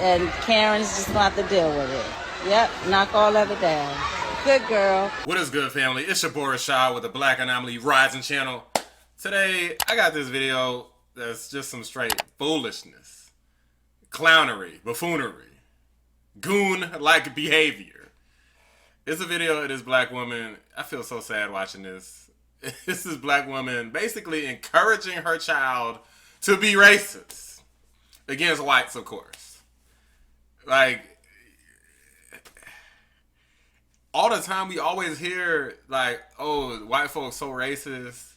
and Karen's just gonna have to deal with it. Yep, knock all of it down. Good girl. What is good, family? It's your boy Rashad with the Black Anomaly Rising channel. Today, I got this video that's just some straight foolishness, clownery, buffoonery, goon-like behavior. It's a video of this black woman. I feel so sad watching this. This is black woman basically encouraging her child to be racist against whites, of course. Like, all the time we always hear, like, oh, white folks so racist.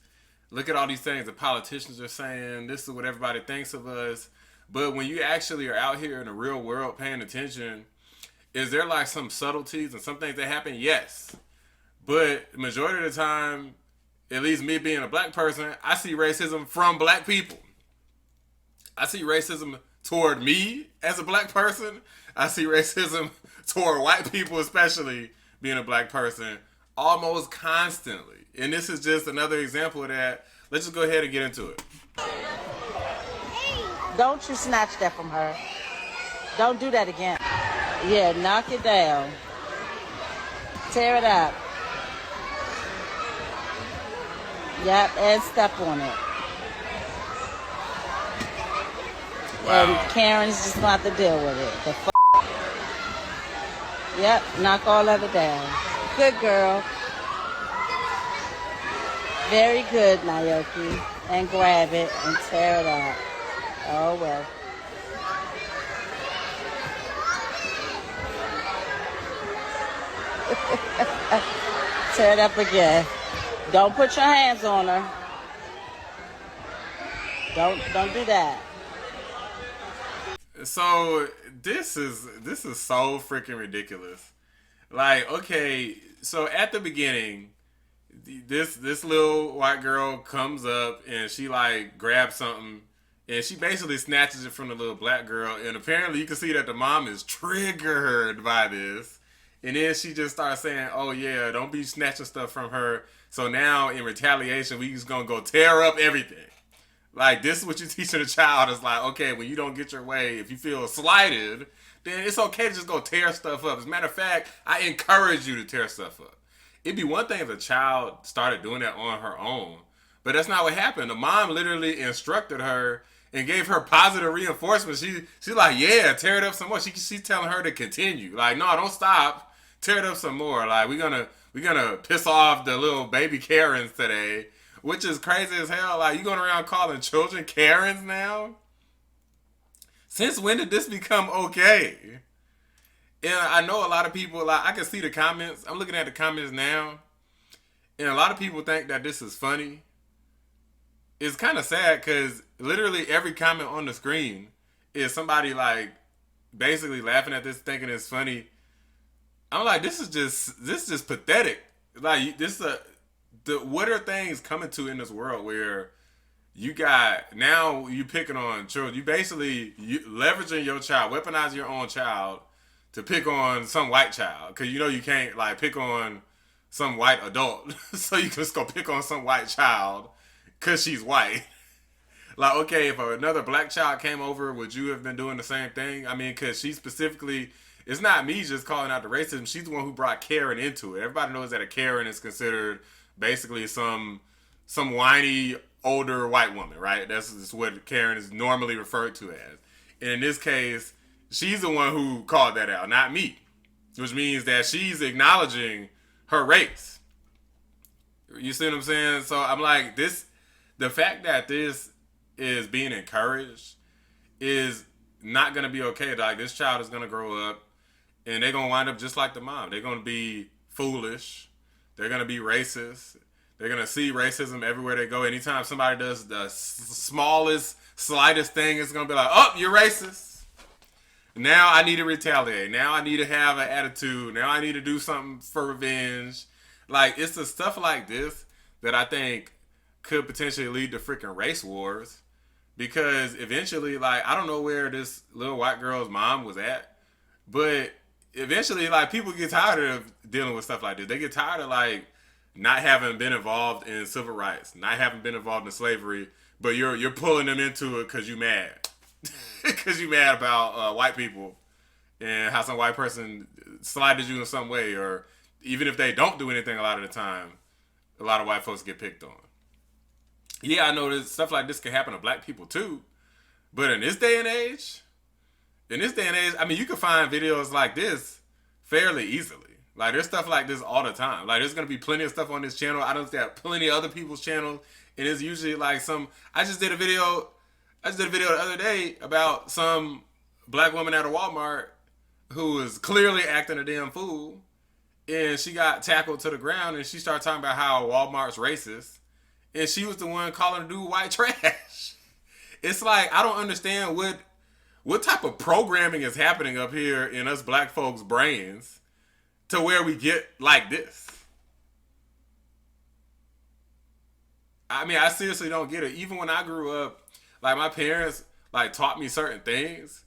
Look at all these things the politicians are saying. This is what everybody thinks of us. But when you actually are out here in the real world paying attention, is there like some subtleties and some things that happen? Yes. But the majority of the time, at least me being a black person, I see racism from black people. I see racism toward me as a black person. I see racism toward white people, especially being a black person, almost constantly. And this is just another example of that. Let's just go ahead and get into it. Don't you snatch that from her. Don't do that again. Yeah, knock it down. Tear it up. Yep, and step on it. Wow. And Karen's just gonna have to deal with it. The Yep, knock all of it down. Good girl. Very good, Naoki. And grab it and tear it up. Oh, well. Tear it up again. Don't put your hands on her. Don't do that. So this is so freaking ridiculous. Like, okay, so at the beginning, this little white girl comes up and she like grabs something and she basically snatches it from the little black girl, and apparently you can see that the mom is triggered by this. And then she just starts saying, oh yeah, don't be snatching stuff from her. So now in retaliation, we just gonna go tear up everything. Like, this is what you're teaching a child. Is like, okay, when you don't get your way, if you feel slighted, then it's okay to just go tear stuff up. As a matter of fact, I encourage you to tear stuff up. It'd be one thing if a child started doing that on her own, but that's not what happened. The mom literally instructed her and gave her positive reinforcement. She's like, yeah, tear it up some more. She's telling her to continue. Like, no, don't stop. Tear it up some more. Like, we're gonna piss off the little baby Karens today. Which is crazy as hell. Like, you going around calling children Karens now? Since when did this become okay? And I know a lot of people, like, I can see the comments. I'm looking at the comments now. And a lot of people think that this is funny. It's kind of sad because literally every comment on the screen is somebody, like, basically laughing at this, thinking it's funny. I'm like, this is just pathetic. Like, what are things coming to in this world where you got, now you picking on children, you leveraging your child, weaponizing your own child to pick on some white child, because you know you can't like pick on some white adult, so you can just go pick on some white child because she's white. Like, okay, if another black child came over, would you have been doing the same thing? I mean, because she specifically, it's not me just calling out the racism, she's the one who brought Karen into it. Everybody knows that a Karen is considered basically some whiny older white woman, right? That's what Karen is normally referred to as. And in this case, she's the one who called that out, not me. Which means that she's acknowledging her race. You see what I'm saying? So I'm like, the fact that this is being encouraged is not going to be okay. Like, this child is going to grow up and they're going to wind up just like the mom. They're going to be foolish. They're going to be racist. They're going to see racism everywhere they go. Anytime somebody does the smallest, slightest thing, it's going to be like, oh, you're racist. Now I need to retaliate. Now I need to have an attitude. Now I need to do something for revenge. Like, it's the stuff like this that I think could potentially lead to freaking race wars. Because eventually, like, I don't know where this little white girl's mom was at, but eventually, like, people get tired of dealing with stuff like this. They get tired of, like, not having been involved in civil rights, not having been involved in slavery, but you're pulling them into it because you mad. because you mad about white people and how some white person slighted you in some way, or even if they don't do anything a lot of the time, a lot of white folks get picked on. Yeah, I know that stuff like this can happen to black people too, but in this day and age, I mean, you can find videos like this fairly easily. Like, there's stuff like this all the time. Like, there's gonna be plenty of stuff on this channel. I don't see plenty of other people's channels, and it's usually like some. I just did a video the other day about some black woman at a Walmart who was clearly acting a damn fool, and she got tackled to the ground, and she started talking about how Walmart's racist, and she was the one calling the dude white trash. It's like, I don't understand what type of programming is happening up here in us black folks' brains to where we get like this. I mean, I seriously don't get it. Even when I grew up, like, my parents like taught me certain things,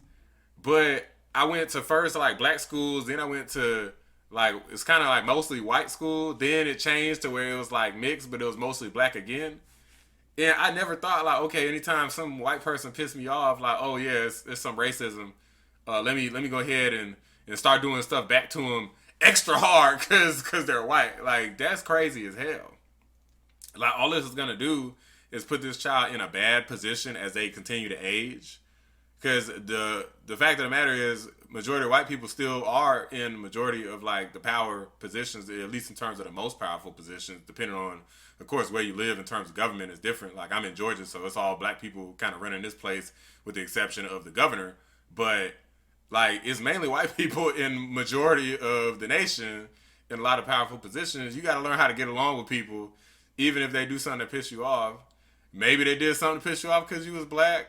but I went to first like black schools, then I went to like, it's kind of like mostly white school. Then it changed to where it was like mixed, but it was mostly black again. And I never thought like, okay, anytime some white person pissed me off, like, oh yeah, it's some racism. Let me go ahead and start doing stuff back to them extra hard because they're white. Like, that's crazy as hell. Like, all this is gonna do is put this child in a bad position as they continue to age. Because the fact of the matter is, majority of white people still are in majority of like the power positions, at least in terms of the most powerful positions, depending on, of course, where you live in terms of government is different. Like, I'm in Georgia, so it's all black people kind of running this place with the exception of the governor. But like, it's mainly white people in majority of the nation in a lot of powerful positions. You got to learn how to get along with people, even if they do something to piss you off. Maybe they did something to piss you off because you was black.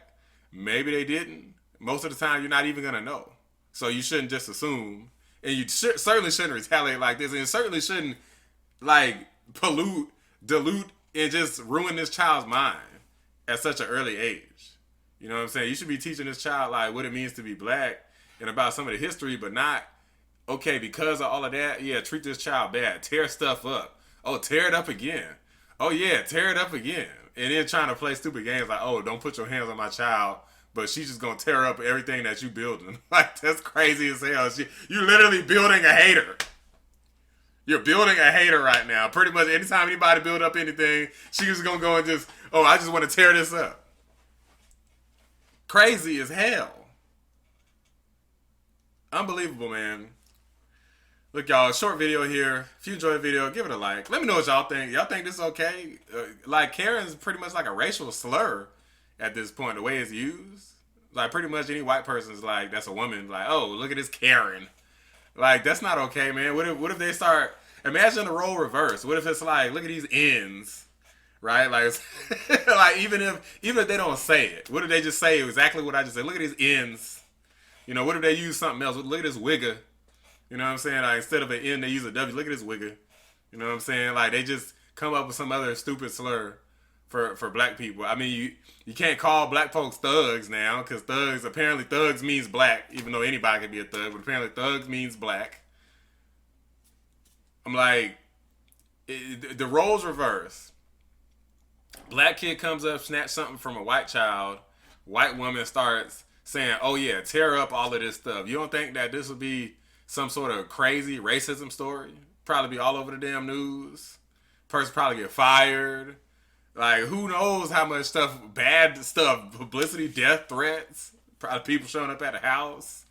Maybe they didn't. Most of the time, you're not even going to know. So you shouldn't just assume. And you certainly shouldn't retaliate like this. And you certainly shouldn't, like, dilute, and just ruin this child's mind at such an early age. You know what I'm saying? You should be teaching this child, like, what it means to be black and about some of the history, but not, okay, because of all of that, yeah, treat this child bad. Tear stuff up. Oh, tear it up again. Oh, yeah, tear it up again. And then trying to play stupid games like, oh, don't put your hands on my child, but she's just going to tear up everything that you building. Like, that's crazy as hell. You literally building a hater. You're building a hater right now. Pretty much anytime anybody build up anything, she's going to go and just, oh, I just want to tear this up. Crazy as hell. Unbelievable, man. Look, y'all, short video here. If you enjoyed the video, give it a like. Let me know what y'all think. Y'all think this is okay? Like, Karen's pretty much like a racial slur at this point, the way it's used. Like, pretty much any white person's like, that's a woman. Like, oh, look at this Karen. Like, that's not okay, man. What if they start, imagine the role reverse. What if it's like, look at these ends, right? Like, like even if they don't say it, what if they just say exactly what I just said? Look at these ends. You know, what if they use something else? Look at this wigger. You know what I'm saying? Like, instead of an N, they use a W. Look at this wigger. You know what I'm saying? Like, they just come up with some other stupid slur for black people. I mean, you can't call black folks thugs now, because apparently thugs means black, even though anybody can be a thug, but apparently thugs means black. I'm like, the roles reverse. Black kid comes up, snatch something from a white child. White woman starts saying, oh yeah, tear up all of this stuff. You don't think that this would be some sort of crazy racism story? Probably be all over the damn news. Person probably get fired. Like, who knows how much stuff, bad stuff, publicity, death threats, probably people showing up at the house.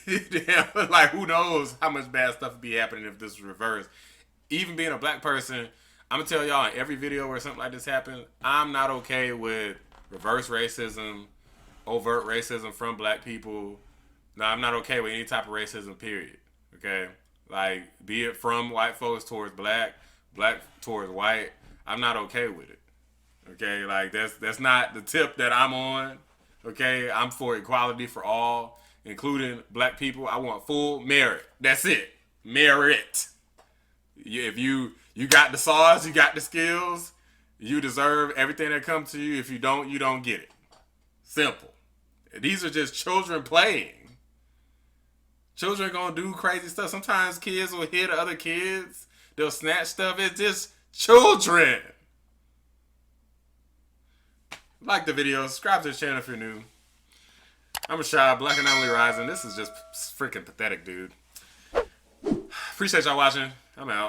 Damn, like, who knows how much bad stuff would be happening if this was reversed. Even being a black person, I'm gonna tell y'all in every video where something like this happens, I'm not okay with reverse racism, overt racism from black people. No, I'm not okay with any type of racism, period. Okay? Like, be it from white folks towards black towards white, I'm not okay with it. Okay? Like, that's not the tip that I'm on. Okay? I'm for equality for all, including black people. I want full merit. That's it. Merit. If you got the sauce, you got the skills, you deserve everything that comes to you. If you don't get it. Simple. These are just children playing. Children are going to do crazy stuff. Sometimes kids will hit other kids. They'll snatch stuff. It's just children. Like the video. Subscribe to the channel if you're new. I'm a shy Black Anomaly Rising. This is just freaking pathetic, dude. Appreciate y'all watching. I'm out.